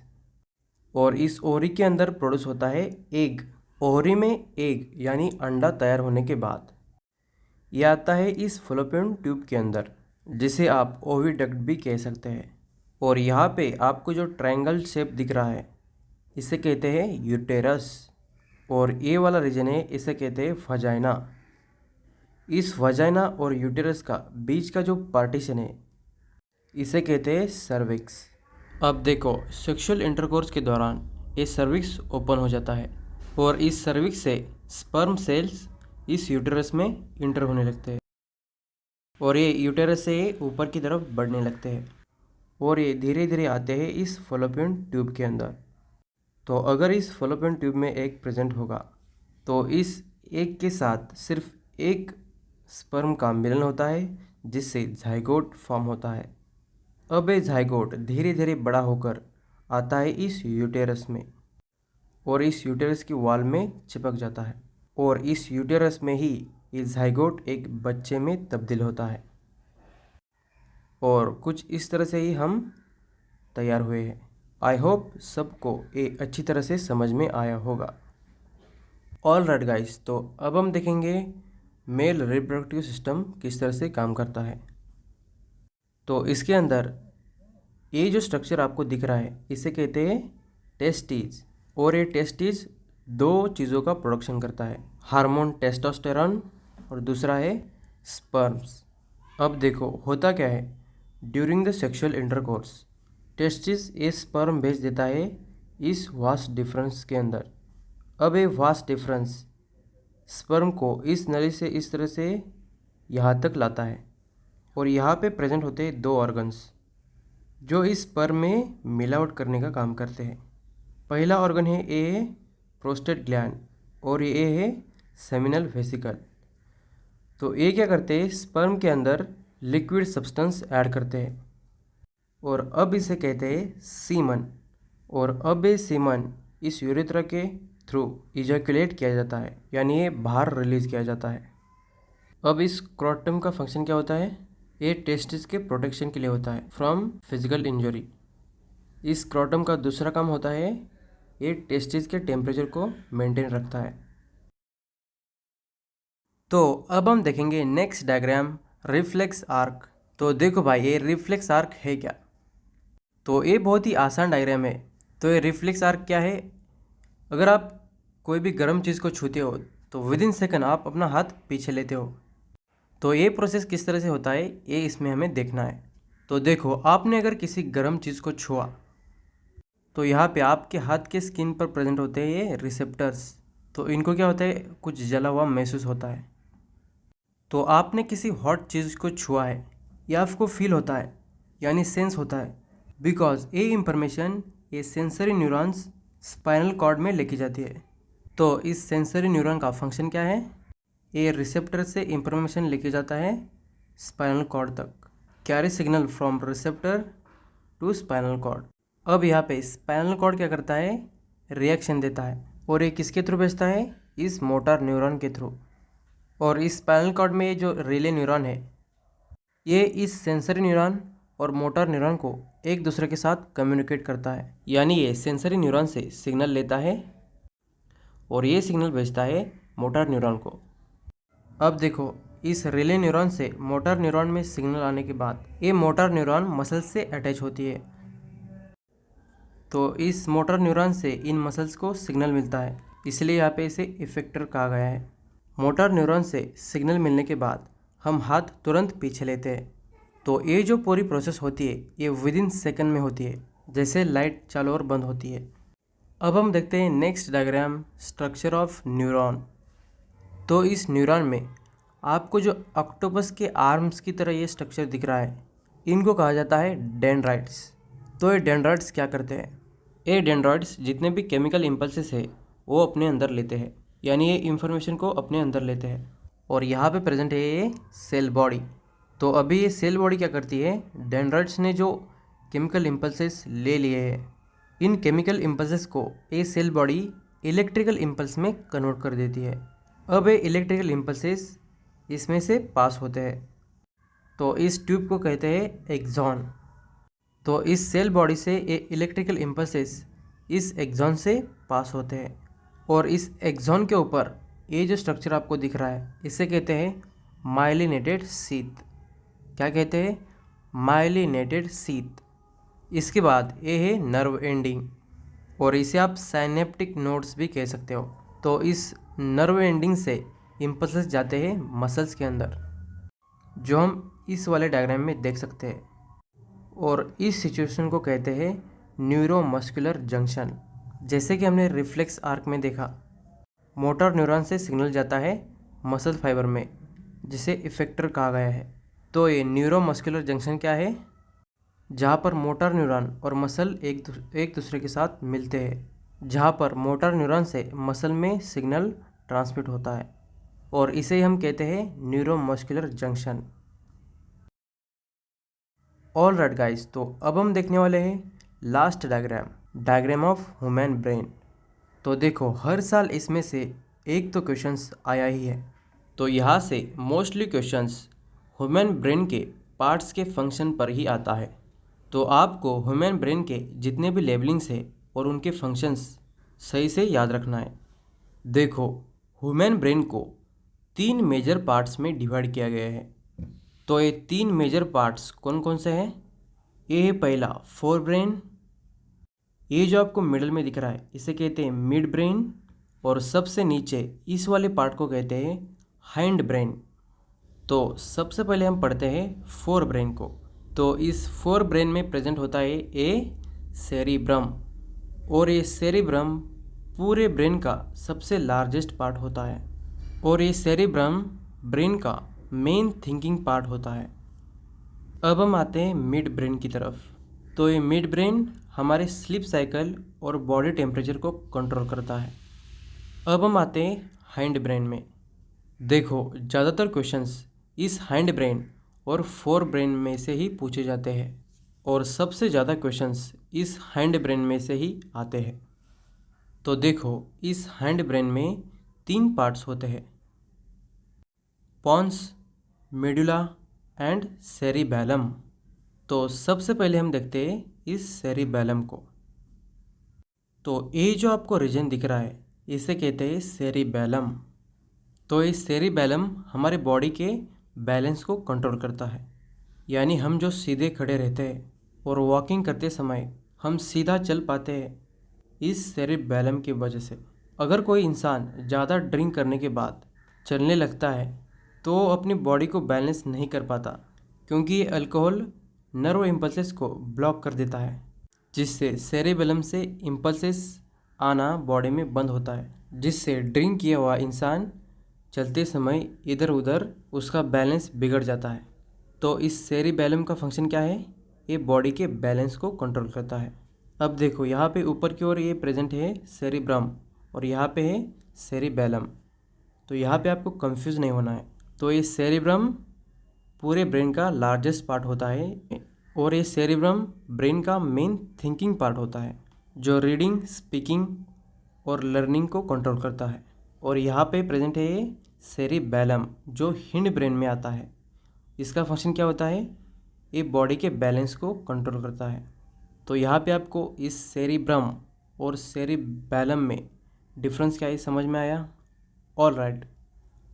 और इस ओवरी के अंदर प्रोड्यूस होता है एग। ओवरी में एग यानी अंडा तैयार होने के बाद यह आता है इस फलोपियन ट्यूब के अंदर जिसे आप ओविडक्ट भी कह सकते हैं। और यहाँ पे आपको जो ट्रायंगल शेप दिख रहा है इसे कहते हैं यूटेरस। और ये वाला रीजन है इसे कहते हैं वजाइना। इस वजाइना और यूटेरस का बीच का जो पार्टीशन है इसे कहते हैं सर्विक्स। अब देखो सेक्सुअल इंटरकोर्स के दौरान ये सर्विक्स ओपन हो जाता है और इस सर्विक्स से स्पर्म सेल्स इस यूटेरस में इंटर होने लगते हैं और ये यूटेरस से ऊपर की तरफ बढ़ने लगते हैं और ये धीरे धीरे आते हैं इस फलोपियन ट्यूब के अंदर। तो अगर इस फलोपियन ट्यूब में एग प्रेजेंट होगा तो इस एग के साथ सिर्फ एक स्पर्म का मिलन होता है जिससे जाइगोट फॉर्म होता है। अब ये जाइगोट धीरे धीरे बड़ा होकर आता है इस यूटेरस में और इस यूटेरस की वॉल में चिपक जाता है और इस यूटेरस में ही ये जाइगोट एक बच्चे में तब्दील होता है और कुछ इस तरह से ही हम तैयार हुए हैं। आई होप सबको ये अच्छी तरह से समझ में आया होगा। ऑल राइट गाइस, तो अब हम देखेंगे मेल रिप्रोडक्टिव सिस्टम किस तरह से काम करता है। तो इसके अंदर ये जो स्ट्रक्चर आपको दिख रहा है इसे कहते हैं टेस्टिस और ये टेस्टिस दो चीज़ों का प्रोडक्शन करता है, हार्मोन टेस्टोस्टेरोन और दूसरा है स्पर्म्स। अब देखो होता क्या है, during the sexual intercourse testis ये स्पर्म भेज देता है इस वास्ट डिफरेंस के अंदर। अब ये वास्ट डिफरेंस स्पर्म को इस नली से इस तरह से यहाँ तक लाता है और यहाँ पे प्रेजेंट होते हैं दो ऑर्गन्स जो इस स्पर्म में मिलावट करने का काम करते हैं। पहला ऑर्गन है ए प्रोस्टेट ग्लैंड और ये है सेमिनल वेसिकल। तो ये क्या करते हैं, स्पर्म के अंदर लिक्विड सब्सटेंस ऐड करते हैं और अब इसे कहते हैं सीमन। और अब ये सीमन इस यूरेथ्रा के थ्रू इजैकुलेट किया जाता है, यानी ये बाहर रिलीज किया जाता है। अब इस स्क्रोटम का फंक्शन क्या होता है, ये टेस्टिस के प्रोटेक्शन के लिए होता है फ्रॉम फिजिकल इंजरी। इस स्क्रोटम का दूसरा काम होता है ये टेस्टिस के टेम्परेचर को मेंटेन रखता है। तो अब हम देखेंगे नेक्स्ट डायग्राम रिफ्लेक्स आर्क। तो देखो भाई ये रिफ्लेक्स आर्क है क्या, तो ये बहुत ही आसान डायग्राम है। तो ये रिफ्लेक्स आर्क क्या है, अगर आप कोई भी गर्म चीज़ को छूते हो तो विद इन सेकंड आप अपना हाथ पीछे लेते हो। तो ये प्रोसेस किस तरह से होता है ये इसमें हमें देखना है। तो देखो आपने अगर किसी गर्म चीज़ को छुआ तो यहाँ पे आपके हाथ के स्किन पर प्रेजेंट होते हैं ये रिसेप्टर्स। तो इनको क्या होता है, कुछ जला हुआ महसूस होता है। तो आपने किसी हॉट चीज़ को छुआ है या आपको फील होता है, यानी सेंस होता है, बिकॉज ये इंफॉर्मेशन ये सेंसरी न्यूरॉन्स स्पाइनल कॉर्ड में लेके जाती है। तो इस सेंसरी न्यूरॉन का फंक्शन क्या है, ये रिसेप्टर से इंफॉर्मेशन लेके जाता है स्पाइनल कॉर्ड तक, carry signal from receptor to spinal cord. अब यहाँ पे स्पाइनल कॉर्ड क्या करता है, रिएक्शन देता है और ये किसके थ्रू भेजता है, इस मोटर न्यूरॉन के थ्रू। और इस स्पाइनल कॉर्ड में ये जो रिले न्यूरॉन है ये इस सेंसरी न्यूरॉन और मोटर न्यूरॉन को एक दूसरे के साथ कम्युनिकेट करता है, यानी ये सेंसरी न्यूरॉन से सिग्नल लेता है और ये सिग्नल भेजता है मोटर न्यूरॉन को। अब देखो इस रिले न्यूरॉन से मोटर न्यूरॉन में सिग्नल आने के बाद ये मोटर न्यूरॉन मसल्स से अटैच होती है। तो इस मोटर न्यूरॉन से इन मसल्स को सिग्नल मिलता है, इसलिए यहाँ पे इसे इफेक्टर कहा गया है। मोटर न्यूरॉन से सिग्नल मिलने के बाद हम हाथ तुरंत पीछे लेते हैं। तो ये जो पूरी प्रोसेस होती है ये विद इन सेकेंड में होती है, जैसे लाइट चालू और बंद होती है। अब हम देखते हैं next diagram structure of neuron. तो इस न्यूरॉन में आपको जो ऑक्टोपस के आर्म्स की तरह ये स्ट्रक्चर दिख रहा है इनको कहा जाता है डेंड्राइट्स। तो ये डेंड्राइट्स क्या करते हैं, ये डेंड्राइट्स जितने भी केमिकल इम्पल्सेस है वो अपने अंदर लेते हैं, यानी ये इंफॉर्मेशन को अपने अंदर लेते हैं। और यहाँ पे प्रेजेंट है ये सेल बॉडी। तो अभी ये सेल बॉडी क्या करती है, डेंड्राइट्स ने जो केमिकल इम्पल्सेस ले लिए हैं इन केमिकल इम्पल्सेस को ये सेल बॉडी इलेक्ट्रिकल इम्पल्स में कन्वर्ट कर देती है। अब ये इलेक्ट्रिकल इम्पल्सेस इसमें से पास होते हैं, तो इस ट्यूब को कहते हैं एक्सॉन। तो इस सेल बॉडी से ये इलेक्ट्रिकल इम्पल्सेस इस एक्सॉन से पास होते हैं और इस एक्सॉन के ऊपर ये जो स्ट्रक्चर आपको दिख रहा है इसे कहते हैं माइलिनेटेड शीथ। क्या कहते हैं, माइलिनेटेड शीथ। इसके बाद ये है नर्व एंडिंग और इसे आप साइनेप्टिक नोड्स भी कह सकते हो। तो इस नर्व एंडिंग से इम्पल्सेस जाते हैं मसल्स के अंदर, जो हम इस वाले डायग्राम में देख सकते हैं। और इस सिचुएशन को कहते हैं न्यूरोमस्कुलर जंक्शन। जैसे कि हमने रिफ्लेक्स आर्क में देखा, मोटर न्यूरॉन से सिग्नल जाता है मसल फाइबर में जिसे इफेक्टर कहा गया है। तो ये न्यूरोमस्कुलर जंक्शन क्या है, जहाँ पर मोटर न्यूरॉन और मसल एक दूसरे के साथ मिलते हैं, जहाँ पर मोटर न्यूरॉन से मसल में सिग्नल ट्रांसमिट होता है और इसे हम कहते हैं neuromuscular junction. All right guys, तो अब हम देखने वाले हैं last diagram of human brain. तो देखो, हर साल इसमें से एक तो क्वेश्चंस आया ही है। तो यहाँ से मोस्टली क्वेश्चंस ह्यूमन ब्रेन के पार्ट्स के फंक्शन पर ही आता है। तो आपको ह्यूमन ब्रेन के जितने भी लेबलिंग्स है और उनके फंक्शंस सही से याद रखना है। देखो, ह्यूमन ब्रेन को 3 मेजर पार्ट्स में डिवाइड किया गया है। तो ये 3 मेजर पार्ट्स कौन कौन से हैं? ये है पहला फोर ब्रेन, ये जो आपको मिडल में दिख रहा है इसे कहते हैं मिड ब्रेन, और सबसे नीचे इस वाले पार्ट को कहते हैं हाइंड ब्रेन। तो सबसे पहले हम पढ़ते हैं फोर ब्रेन को। तो इस फोर ब्रेन में प्रेजेंट होता है ए सेरिब्रम, और ये सेरिब्रम पूरे ब्रेन का सबसे लार्जेस्ट पार्ट होता है, और ये सेरिब्रम ब्रेन का मेन थिंकिंग पार्ट होता है। अब हम आते हैं मिड ब्रेन की तरफ। तो ये मिड ब्रेन हमारे स्लीप साइकिल और बॉडी टेम्परेचर को कंट्रोल करता है। अब हम आते हैं हाइंड ब्रेन में। देखो, ज़्यादातर क्वेश्चंस इस हाइंड ब्रेन और फोर ब्रेन में से ही पूछे जाते हैं, और सबसे ज़्यादा क्वेश्चंस इस हाइंड ब्रेन में से ही आते हैं। तो देखो, इस हाइंड ब्रेन में 3 पार्ट्स होते हैं, पॉन्स, मेडुला एंड सेरिबैलम। तो सबसे पहले हम देखते हैं इस सेरिबैलम को। तो ये जो आपको रीजन दिख रहा है इसे कहते हैं सेरिबैलम। तो ये सेरिबैलम हमारे बॉडी के बैलेंस को कंट्रोल करता है, यानी हम जो सीधे खड़े रहते हैं और वॉकिंग करते समय हम सीधा चल पाते हैं इस सेरिबैलम की वजह से। अगर कोई इंसान ज़्यादा ड्रिंक करने के बाद चलने लगता है तो वो अपनी बॉडी को बैलेंस नहीं कर पाता, क्योंकि ये अल्कोहल नर्व इम्पल्सेस को ब्लॉक कर देता है, जिससे सेरिबैलम से इम्पल्सेस आना बॉडी में बंद होता है, जिससे ड्रिंक किया हुआ इंसान चलते समय इधर उधर उसका बैलेंस बिगड़ जाता है। तो इस सेरिबैलम का फंक्शन क्या है? ये बॉडी के बैलेंस को कंट्रोल करता है। अब देखो, यहाँ पे ऊपर की ओर ये प्रेजेंट है सेरिब्रम और यहाँ पे है सेरिबैलम। तो यहाँ पे आपको कंफ्यूज नहीं होना है। तो ये सेरिब्रम पूरे ब्रेन का लार्जेस्ट पार्ट होता है, और ये सेरिब्रम ब्रेन का मेन थिंकिंग पार्ट होता है, जो रीडिंग, स्पीकिंग और लर्निंग को कंट्रोल करता है। और यहाँ पे प्रेजेंट है ये सेरिबैलम, जो हिंड ब्रेन में आता है। इसका फंक्शन क्या होता है? ये बॉडी के बैलेंस को कंट्रोल करता है। तो यहाँ पे आपको इस सेरिब्रम और सेरिबैलम में डिफरेंस क्या है समझ में आया? All right.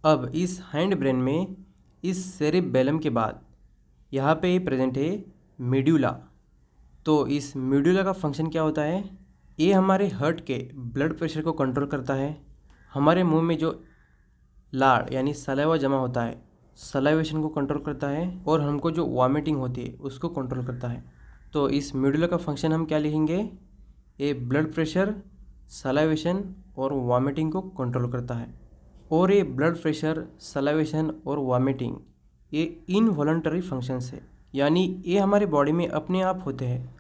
अब इस हाइंड ब्रेन में इस सेरिबैलम के बाद यहाँ पे ही प्रेजेंट है मेडुला। तो इस मेडुला का फंक्शन क्या होता है? ये हमारे हार्ट के ब्लड प्रेशर को कंट्रोल करता है, हमारे मुंह में जो लाड़ यानी सलाइवा जमा होता है सलाइवेशन को कंट्रोल करता है, और हमको जो वॉमिटिंग होती है उसको कंट्रोल करता है। तो इस मेडुला का फंक्शन हम क्या लिखेंगे? ये ब्लड प्रेशर, सलाइवेशन और वॉमिटिंग को कंट्रोल करता है। और ये ब्लड प्रेशर, सलाइवेशन और वॉमिटिंग ये इनवॉलंटरी फंक्शंस है, यानी ये हमारे बॉडी में अपने आप होते हैं,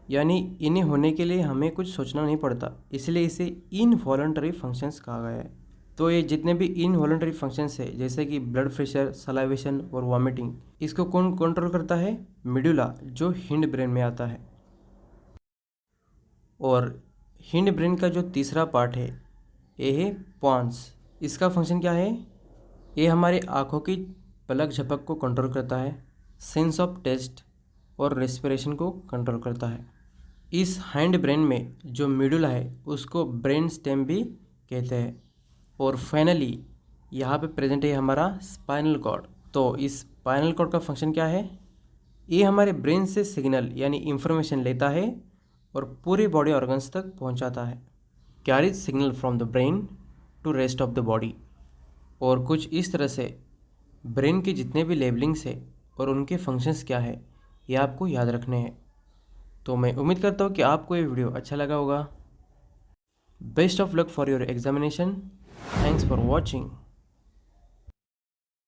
यानी इन्हें होने के लिए हमें कुछ सोचना नहीं पड़ता, इसलिए इसे इनवॉलंटरी फंक्शंस कहा गया है। तो ये जितने भी इनवॉलंटरी फंक्शंस है, जैसे कि ब्लड प्रेशर, सलाइवेशन और वॉमिटिंग, इसको कौन कंट्रोल करता है? मेडुला, जो हिंड ब्रेन में आता है। और हिंड ब्रेन का जो तीसरा पार्ट है ये है पॉन्स। इसका फंक्शन क्या है? ये हमारे आँखों की पलक झपक को कंट्रोल करता है, सेंस ऑफ टेस्ट और रेस्पिरेशन को कंट्रोल करता है। इस हाइंड ब्रेन में जो मेडुला है उसको ब्रेन स्टेम भी कहते हैं। और फाइनली यहाँ पे प्रेजेंट है हमारा स्पाइनल कॉर्ड। तो इस स्पाइनल कॉर्ड का फंक्शन क्या है? ये हमारे ब्रेन से सिग्नल यानी इंफॉर्मेशन लेता है और पूरे बॉडी ऑर्गन्स तक पहुँचाता है, carries signal from the brain to rest of the body. और कुछ इस तरह से ब्रेन के जितने भी लेबलिंग्स है और उनके फंक्शंस क्या है ये आपको याद रखने हैं। तो मैं उम्मीद करता हूँ कि आपको ये वीडियो अच्छा लगा होगा। Best of luck for your examination. Thanks for watching.